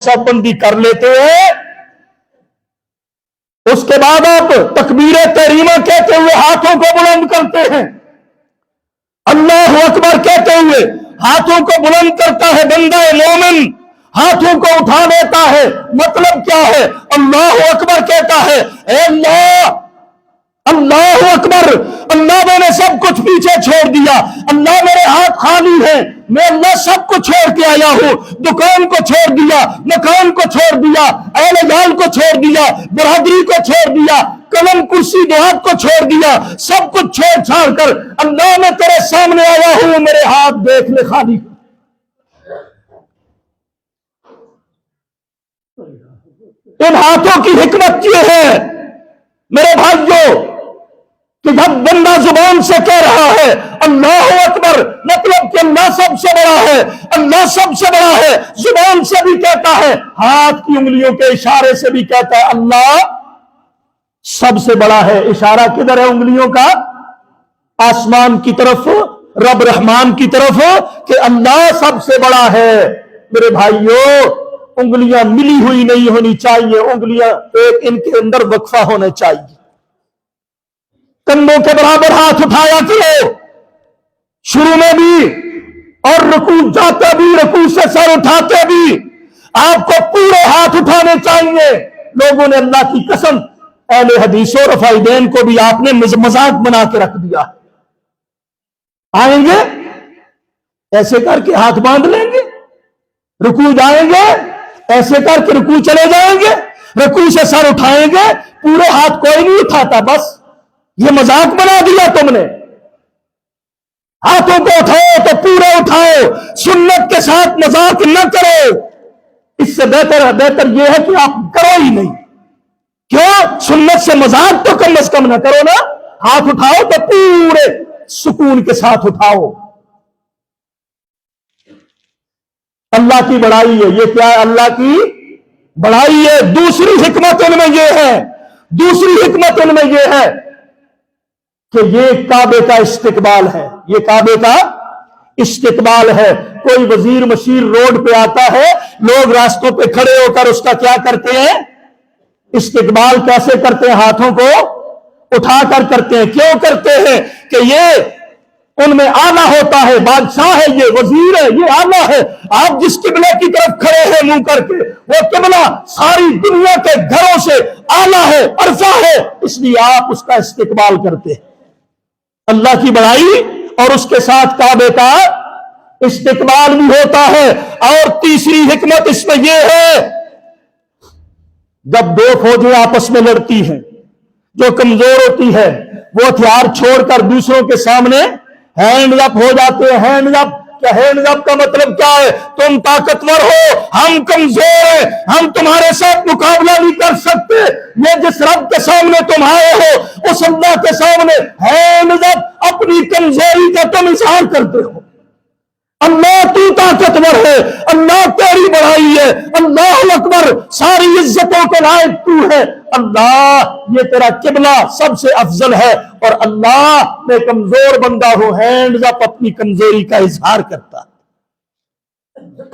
सब बंदी कर लेते हैं, उसके बाद आप तकबीर तहरीमा कहते हुए हाथों को बुलंद करते हैं, अल्लाह अकबर कहते हुए हाथों को बुलंद करता है बंदा मोमिन, हाथों को उठा लेता है। मतलब क्या है? अल्लाह अकबर कहता है, ए अल्लाह, अल्लाह अकबर, अल्लाह मैंने सब कुछ पीछे छोड़ दिया, अल्लाह मेरे हाथ खाली है, मैं अल्लाह सब कुछ छोड़ के आया हूं, दुकान को छोड़ दिया, मकान को छोड़ दिया, अहले जाल को छोड़ दिया, बरादरी को छोड़ दिया, कलम कुर्सी देहात को छोड़ दिया, सब कुछ छोड़ छाड़ कर अल्लाह मैं तेरे सामने आया हूं, मेरे हाथ देख ले खाली। इन हाथों की हिकमत ये है मेरे भाइयों कि जब बंदा जुबान से कह रहा है अल्लाह अकबर, मतलब कि अल्लाह सबसे बड़ा है, अल्लाह सबसे बड़ा है, जुबान से भी कहता है, हाथ की उंगलियों के इशारे से भी कहता है अल्लाह सबसे बड़ा है। इशारा किधर है उंगलियों का? आसमान की तरफ, रब रहमान की तरफ, कि अल्लाह सबसे बड़ा है। मेरे भाइयों, उंगलियां मिली हुई नहीं होनी चाहिए, उंगलियां एक इनके अंदर वक्फा होना चाहिए। कंधों के बराबर हाथ उठाया करो शुरू में भी, और रुकू जाते भी, रुकू से सर उठाते भी आपको पूरे हाथ उठाने चाहिए। लोगों ने अल्लाह की कसम अहले हदीसों रफाइदैन को भी आपने मजाक बना के रख दिया। आएंगे ऐसे करके हाथ बांध लेंगे, रुकू जाएंगे ऐसे करके रुकू चले जाएंगे, रुकू से सर उठाएंगे, पूरे हाथ कोई नहीं उठाता, बस ये मजाक बना दिया तुमने। हाथों को उठाओ तो पूरे उठाओ, सुन्नत के साथ मजाक न करो। इससे बेहतर यह है कि आप करो ही नहीं। क्यों? सुन्नत से मजाक तो कम से कम न करो ना। हाथ उठाओ तो पूरे सुकून के साथ उठाओ। अल्लाह की बड़ाई है ये। क्या है? अल्लाह की बड़ाई है। दूसरी हिकमत इनमें यह है, दूसरी हिकमत इनमें यह है कि ये काबे का इस्तिकबाल है, ये काबे का इस्तिकबाल है। कोई वजीर मशीर रोड पे आता है, लोग रास्तों पे खड़े होकर उसका क्या करते हैं? इस्तिकबाल कैसे करते हैं? हाथों को उठाकर करते हैं। क्यों करते हैं? कि ये उनमें आला होता है, बादशाह है, ये वजीर है, ये आला है। आप जिस किबले की तरफ खड़े हैं मुंह करके, वो किबला सारी दुनिया के घरों से आला है, अर्फा है, इसलिए आप उसका इस्तिकबाल करते हैं। अल्लाह की बड़ाई और उसके साथ काबे का इस्तिकबाल भी होता है। और तीसरी हिकमत इसमें यह है, जब दो फौजें आपस में लड़ती हैं, जो कमजोर होती है वो हथियार छोड़कर दूसरों के सामने हैंड अप हो जाते हैं। हैंड अप, क्या हैंड अप का मतलब क्या है? तुम ताकतवर हो, हम कमजोर हैं, हम तुम्हारे साथ मुकाबला नहीं कर सकते। ये जिस रब के सामने तुम आए हो, उस अल्लाह के सामने हैंड अप, अपनी कमजोरी का तुम इजहार करते हो। अल्लाह तू ताकतवर है, अल्लाह तेरी बड़ाई है, अल्लाह अकबर, सारी इज्जतों के लायक तू है। अल्लाह ये तेरा किबला सबसे अफजल है, और अल्लाह मैं कमजोर बंदा हूं, हैंड्स अप, अपनी कमजोरी का इजहार करता।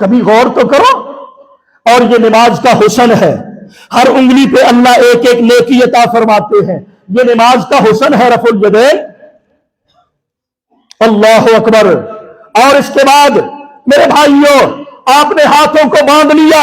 कभी गौर तो करो। और ये नमाज का हुस्न है। हर उंगली पे अल्लाह एक एक नेकी अता फरमाते हैं। ये नमाज का हुस्न है, रफुल यदैन, अल्लाह अकबर। और इसके बाद मेरे भाइयों, आपने हाथों को बांध लिया,